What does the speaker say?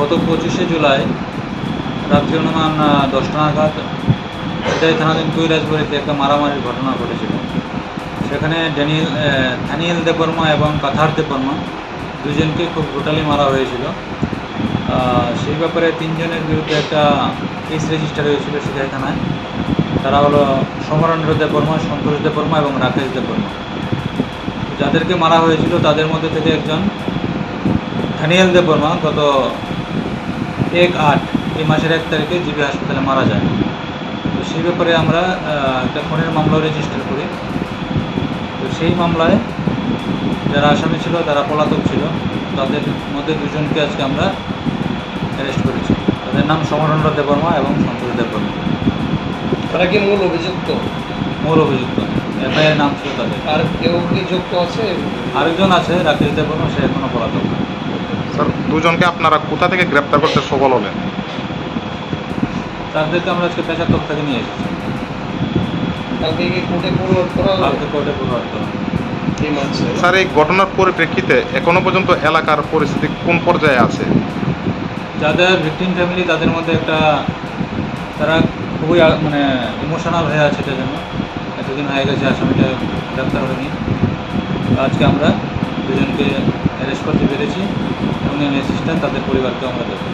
গত 25শে জুলাই রাত্রি অনুমান 10টা নাগাদ এটাই থানাধীন কৈলাসবাড়িতে একটা মারামারির ঘটনা ঘটেছিল। সেখানে ধানিয়েল দেববর্মা এবং কাথার দেববর্মা দুজনকে খুব ব্রুটালি মারা হয়েছিল। সেই ব্যাপারে 3 জনের বিরুদ্ধে একটা কেস রেজিস্টার হয়েছিল সিধাই থানায়। তারা হলো সমরেন্দ্র দেববর্মা, সন্তোষ দেববর্মা এবং রাকেশ দেববর্মা। যাদেরকে মারা হয়েছিল তাদের মধ্যে থেকে একজন ধানিয়েল দেববর্মা গত 1/8 এই মাসের 1 তারিখে জিবি হাসপাতালে মারা যায়। তো সেই ব্যাপারে আমরা একটা খুনের মামলা রেজিস্টার করি। তো সেই মামলায় যারা আসামি ছিল তারা পলাতক ছিল। তাদের মধ্যে 2 জনকে আজকে আমরা অ্যারেস্ট করেছি। তাদের নাম সমরেন্দ্র দেববর্মা এবং সন্তোষ দেববর্মা। তারা কি মূল অভিযুক্ত? মূল অভিযুক্ত, এফআইআর নাম ছিল তাদের। আর কেউ কি যুক্ত আছে? আরেকজন আছে রাকেশ দেববর্মা, সে এখনও পলাতক। স্যার, 2 জনকে আপনারা কোথা থেকে গ্রেপ্তার করতে সফল হলেন? তাদেরকে আমরা আজকে পেশাতক থেকে নিয়ে এসেছি। কালকে কি কোর্টে ফরওয়ার্ড করা হবে? কালকে কোর্টে ফরওয়ার্ড করা হবে। এই মানছে স্যার, এই ঘটনার পরিপ্রেক্ষিতে এখনো পর্যন্ত এলাকার পরিস্থিতি কোন পর্যায়ে আছে? যাদের ভিকটিম ফ্যামিলি তাদের মধ্যে তারা খুবই ইমোশনাল হয়ে আছে। এটার জন্য এতদিন হয়ে গেছে আসামিটা গ্রেপ্তার হয়নি। আজকে আমরা 2 জনকে অ্যারেস্ট করতে পেরেছি এবং অ্যাসিস্ট্যান্ট তাদের পরিবারকে আমরা দেবো।